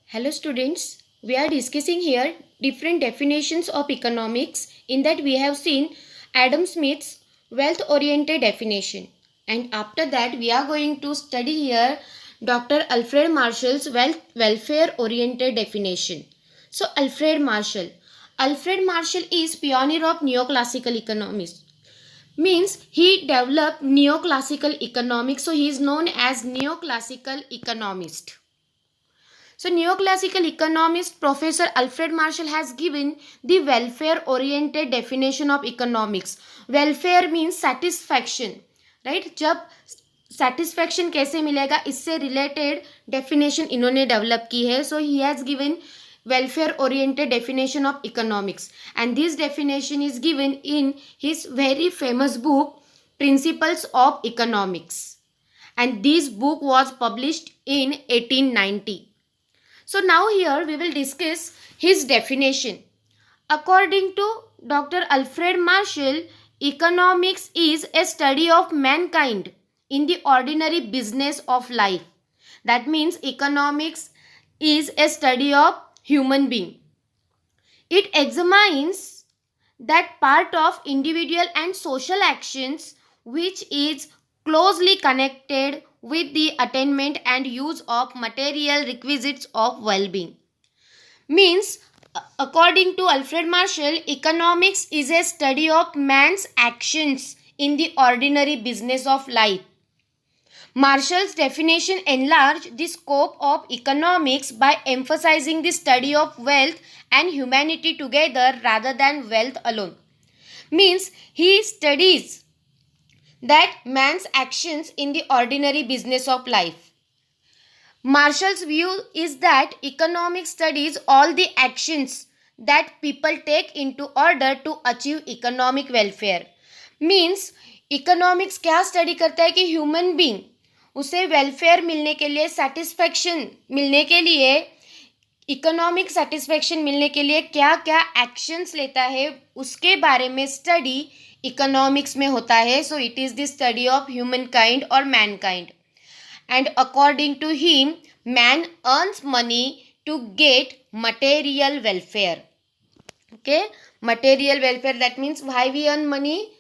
Hello students, we are discussing here different definitions of economics. In that we have seen Adam Smith's wealth oriented definition, and after that we are going to study here Dr. Alfred Marshall's welfare oriented definition. So Alfred Marshall is pioneer of neoclassical economics. Means he developed neoclassical economics, so he is known as neoclassical economist. So, neoclassical economist Professor Alfred Marshall has given the welfare oriented definition of economics. Welfare means satisfaction, right? जब satisfaction कैसे मिलेगा इससे related definition इन्होंने develop की है. So, he has given welfare oriented definition of economics, and this definition is given in his very famous book Principles of Economics, and this book was published in 1890. So now here we will discuss his definition. According to Dr. Alfred Marshall, economics is a study of mankind in the ordinary business of life. That means economics is a study of human being. It examines that part of individual and social actions which is closely connected with the attainment and use of material requisites of well-being. Means, according to Alfred Marshall, economics is a study of man's actions in the ordinary business of life. Marshall's definition enlarged the scope of economics by emphasizing the study of wealth and humanity together rather than wealth alone. Means, he studies that man's actions in the ordinary business of life. Marshall's view is that economics studies all the actions that people take into order to achieve economic welfare. Means economics क्या study करता है कि human being उसे welfare मिलने के लिए satisfaction मिलने के लिए इकोनॉमिक सेटिस्फेक्शन मिलने के लिए क्या क्या एक्शंस लेता है उसके बारे में स्टडी इकोनॉमिक्स में होता है. So it is the study of human kind और man kind. And according to him, man earns money to get material welfare. Okay, material welfare, that means why we earn money?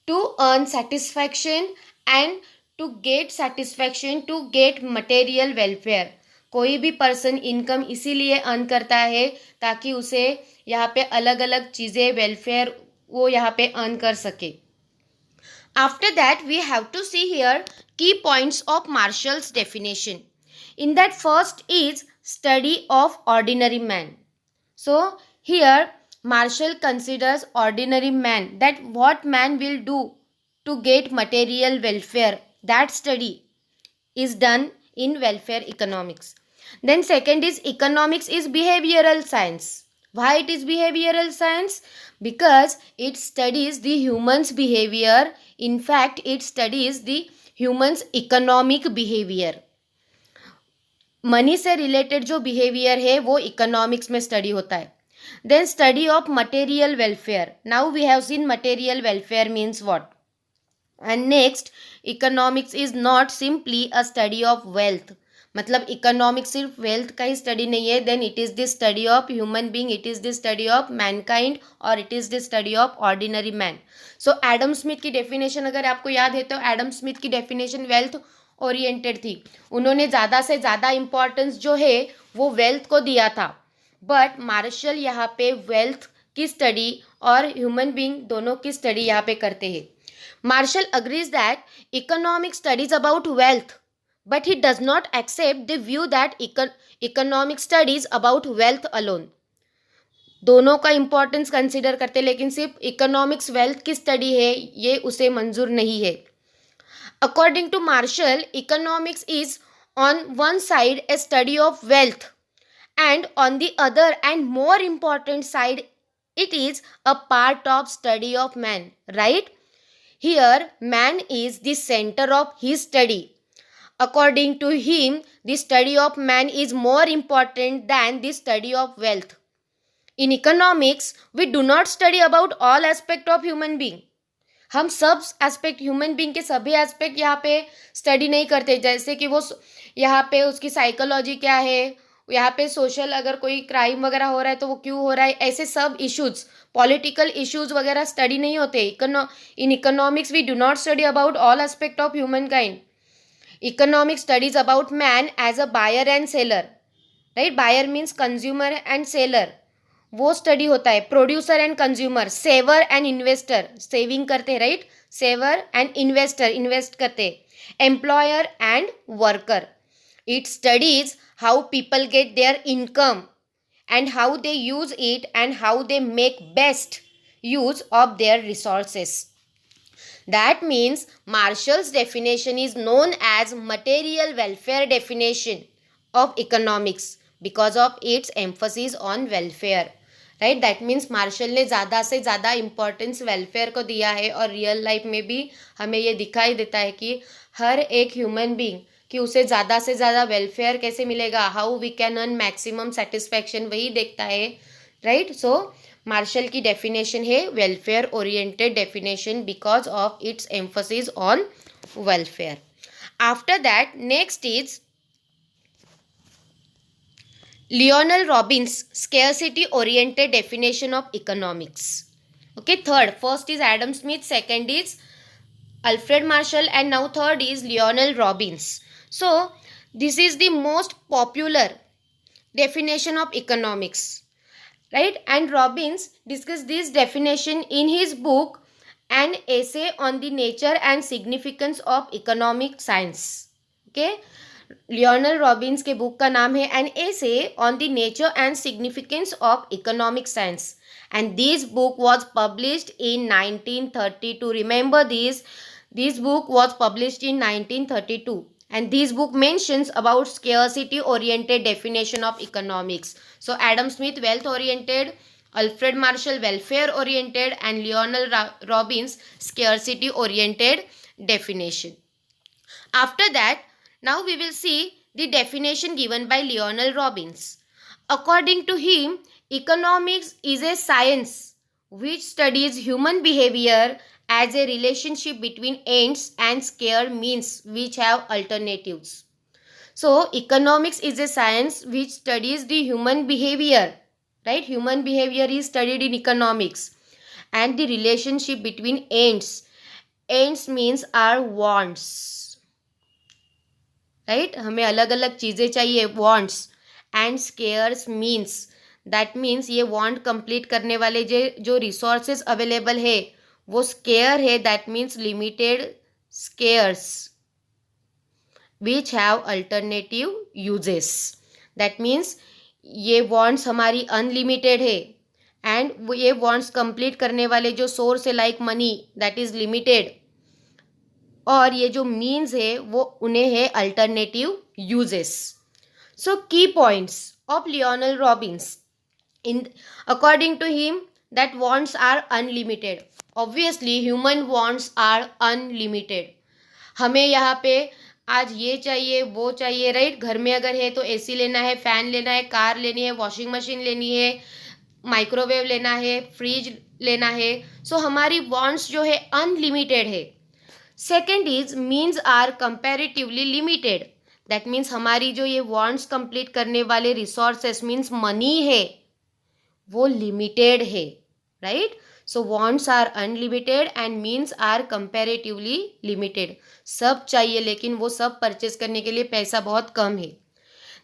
To earn satisfaction and to get satisfaction, to get material welfare. कोई भी person income इसीलिए earn करता है ताकि उसे यहाँ पे अलग अलग चीज़ें वेलफेयर वो यहाँ पे अर्न कर सके. After that, we have to see here key points of Marshall's definition. In that, first is study of ordinary man. So here Marshall considers ordinary man, that what man will do to get material welfare. That study is done in welfare economics. Then second is economics is behavioral science. Why it is behavioral science? Because it studies the human's behavior. In fact, it studies the human's economic behavior. Money से related जो behaviour है वो economics में study होता है. Then study of material welfare. Now we have seen material welfare means what. And next, economics is not simply a study of wealth. मतलब economics सिर्फ wealth का ही स्टडी नहीं है. Then it is the study of human being, it is the study of mankind और it is the study of ordinary man. So Adam Smith की definition अगर आपको याद है तो एडम स्मिथ की डेफिनेशन वेल्थ ओरिएंटेड थी. उन्होंने ज़्यादा से ज़्यादा इम्पॉर्टेंस जो है वो वेल्थ को दिया था. बट मार्शल यहाँ पे वेल्थ की स्टडी और ह्यूमन बींग दोनों की स्टडी यहाँ पे करते हैं. Marshall agrees that economic studies about wealth, but he does not accept the view that economic studies about wealth alone. दोनों का इंपॉर्टेंस कंसिडर करते लेकिन सिर्फ इकोनॉमिक्स वेल्थ की स्टडी है ये उसे मंजूर नहीं है. According to Marshall, economics is on one side a study of wealth and on the other and more important side it is a part of study of man, right? Here man is the center of his study. According to him, the study of man is more important than the study of wealth. In economics, we do not study about all aspect of human being. हम सब aspect human being के सभी aspect यहाँ पे study नहीं करते. जैसे कि वो यहाँ पे उसकी साइकोलॉजी क्या है, यहाँ पे सोशल अगर कोई क्राइम वगैरह हो रहा है तो वो क्यों हो रहा है, ऐसे सब इश्यूज, पॉलिटिकल इश्यूज वगैरह स्टडी नहीं होते। In economics we do not study about all aspect of human kind. Economic studies about man as a buyer and seller, right. Buyer means consumer and seller, वो study होता है। Producer and consumer, saver and investor, saving करते, right. Saver and investor, invest करते। Employer and worker, it studies how people get their income and how they use it and how they make best use of their resources. That means Marshall's definition is known as material welfare definition of economics because of its emphasis on welfare. Right, that means Marshall ने ज़्यादा से ज़्यादा importance welfare को दिया है, और real life में भी हमें ये दिखाई देता है कि हर एक ह्यूमन बीइंग कि उसे ज़्यादा से ज़्यादा वेलफेयर कैसे मिलेगा, how we can earn maximum satisfaction, वही देखता है, राइट। सो मार्शल की डेफिनेशन है welfare oriented definition because of its emphasis on welfare. After that next is Lionel Robbins scarcity oriented definition of economics. Okay, third, first is Adam Smith, second is Alfred Marshall, and now third is Lionel Robbins. So this is the most popular definition of economics, right? And Robbins discussed this definition in his book An Essay on the Nature and Significance of Economic Science. Okay, Lionel Robins के book का नाम है an essay on the nature and significance of economic science, and this book was published in 1932. Remember this book was published in 1932, and this book mentions about scarcity oriented definition of economics. So Adam Smith wealth oriented, Alfred Marshall welfare oriented, and Lionel Robbins scarcity oriented definition. After that, now we will see the definition given by Lionel Robbins. According to him, economics is a science which studies human behavior as a relationship between ends and scarce means which have alternatives. So, economics is a science which studies the human behavior, right? Human behavior is studied in economics, and the relationship between ends. Ends means our wants. Right, हमें अलग अलग चीज़ें चाहिए, wants, and scarce means, that means ये want complete करने वाले जो resources available है वो स्केयर है, that means limited scarce which have alternative uses. That means ये वांट्स हमारी अनलिमिटेड है, एंड ये वांट्स कंप्लीट करने वाले जो सोर्स है like money, that is limited, और ये जो मीन्स है वो उन्हें है alternative uses. So key points of Lionel Robbins, in according to him that wants are unlimited. Obviously human wants are unlimited. हमें यहाँ पे आज ये चाहिए वो चाहिए, राइट। घर में अगर है तो एसी लेना है, फैन लेना है, कार लेनी है, वॉशिंग मशीन लेनी है, माइक्रोवेव लेना है, फ्रिज लेना है। सो हमारी वांट्स जो है अनलिमिटेड है। Second is means are comparatively limited, that means हमारी जो ये वांट्स कंप्लीट करने वाले रिसोर्सेस मीन्स मनी है वो लिमिटेड है, right. So wants are unlimited and means are comparatively limited. सब चाहिए लेकिन वो सब परचेज करने के लिए पैसा बहुत कम है।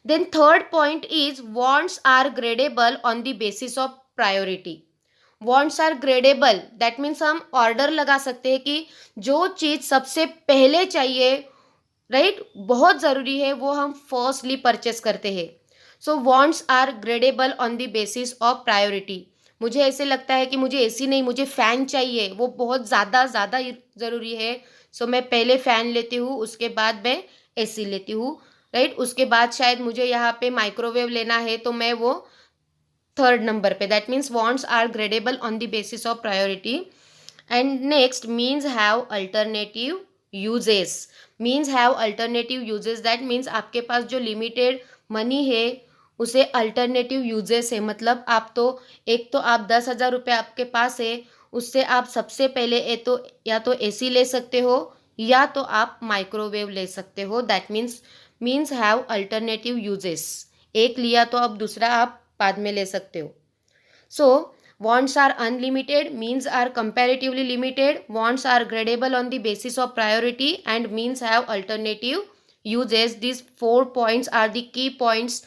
Then third point is wants are gradable on the basis of priority. Wants are gradable, that means हम ऑर्डर लगा सकते हैं कि जो चीज़ सबसे पहले चाहिए, राइट, बहुत ज़रूरी है, वो हम फर्स्टली परचेस करते हैं। So wants are gradable on the basis of priority. मुझे ऐसे लगता है कि मुझे एसी नहीं, मुझे फ़ैन चाहिए, वो बहुत ज़्यादा ज़रूरी है। सो मैं पहले फ़ैन लेती हूँ, उसके बाद मैं एसी लेती हूँ, राइट। उसके बाद शायद मुझे यहाँ पे माइक्रोवेव लेना है तो मैं वो थर्ड नंबर पे, that means wants are gradable on the basis of priority. And next means have alternative uses. Means have alternative uses, that means आपके पास जो लिमिटेड मनी है उसे अल्टरनेटिव यूजेस है। मतलब आप तो एक तो आप 10,000 रुपये आपके पास है, उससे आप सबसे पहले या तो एसी ले सकते हो या तो आप माइक्रोवेव ले सकते हो। That means have alternative uses एक लिया तो अब दूसरा आप बाद में ले सकते हो. So, wants are unlimited, means are comparatively limited, wants are gradable on the basis of priority, and means have alternative uses. These 4 points are the key points,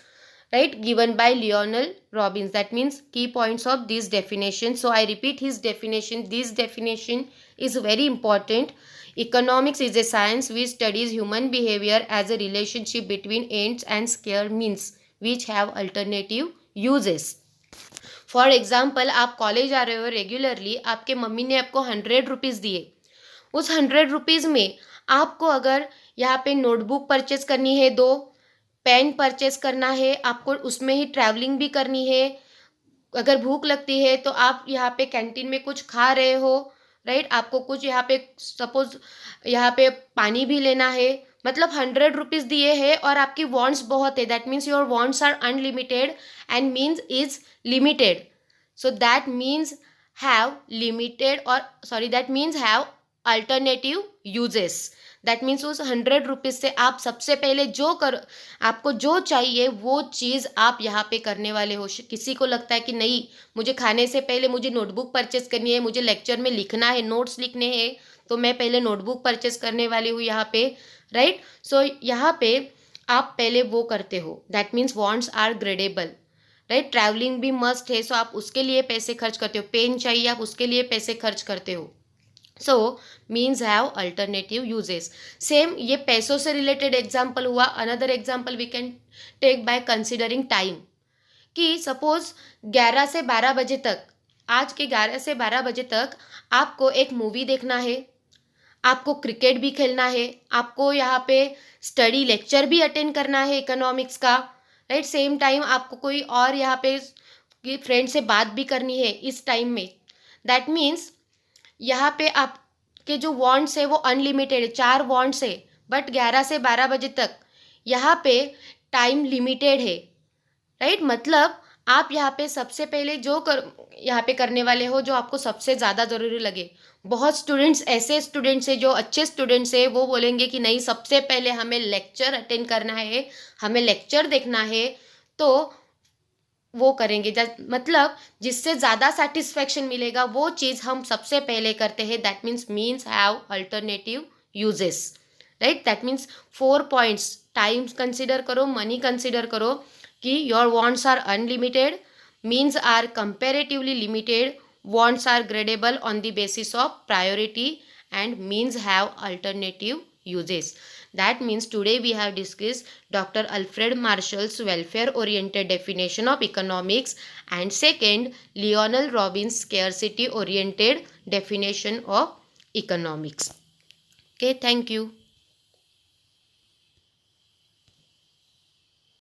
right, given by Lionel Robbins. That means key points of this definition. So I repeat his definition. This definition is very important. Economics is a science which studies human behavior as a relationship between ends and square means which have alternative uses. For example, आप college आ रहे हो regularly, आपके mummy ने आपको 100 rupees दिए. उस 100 rupees में आपको अगर यहाँ पे नोटबुक परचेज करनी है, 2 पेन परचेज करना है, आपको उसमें ही ट्रैवलिंग भी करनी है, अगर भूख लगती है तो आप यहाँ पे कैंटीन में कुछ खा रहे हो, राइट, आपको कुछ यहाँ पे सपोज यहाँ पे पानी भी लेना है, मतलब 100 रुपीज़ दिए हैं और आपकी वॉन्ट्स बहुत है. That means your wants are unlimited and means is limited. So that means have limited और sorry that means have alternative uses. That means उस 100 रुपीज़ से आप सबसे पहले आपको जो चाहिए वो चीज़ आप यहाँ पे करने वाले हो. किसी को लगता है कि नहीं, मुझे खाने से पहले मुझे नोटबुक परचेस करनी है, मुझे लेक्चर में लिखना है, नोट्स लिखने हैं, तो मैं पहले नोटबुक परचेस करने वाली हूँ यहाँ पे, राइट. सो यहाँ पे आप पहले वो करते हो. That means wants are gradable, right. Traveling भी मस्ट है, सो आप उसके लिए पैसे खर्च करते हो. पेन चाहिए, आप उसके लिए पैसे खर्च करते हो. So means have alternative uses. Same ये पैसों से रिलेटेड एग्जाम्पल हुआ. Another example we can take by considering time. कि सपोज 11 से 12 बजे तक, आज के 11 से 12 बजे तक आपको एक मूवी देखना है, आपको क्रिकेट भी खेलना है, आपको यहाँ पे स्टडी लेक्चर भी अटेंड करना है इकोनॉमिक्स का, राइट. सेम टाइम आपको कोई और यहाँ पे फ्रेंड से बात भी करनी है इस टाइम में. दैट मीन्स यहाँ पे आपके जो वॉन्ट्स है वो अनलिमिटेड है, 4 वॉन्ट्स है, बट 11 से 12 बजे तक यहाँ पे टाइम लिमिटेड है, राइट. मतलब आप यहाँ पे सबसे पहले यहाँ पे करने वाले हो जो आपको सबसे ज़्यादा ज़रूरी लगे. बहुत स्टूडेंट्स ऐसे स्टूडेंट्स हैं जो अच्छे स्टूडेंट्स हैं, वो बोलेंगे कि नहीं, सबसे पहले हमें लेक्चर अटेंड करना है, हमें लेक्चर देखना है, तो वो करेंगे. मतलब जिससे ज़्यादा सेटिस्फेक्शन मिलेगा वो चीज़ हम सबसे पहले करते हैं. That means have alternative uses, right. That means 4 points. Time consider करो, मनी कंसिडर करो कि your wants are unlimited, means are comparatively limited, wants are gradable on the basis of priority, and means have alternative uses. That means today we have discussed Dr. Alfred Marshall's welfare oriented definition of economics, and second, Lionel Robbins scarcity oriented definition of economics. Okay, thank you.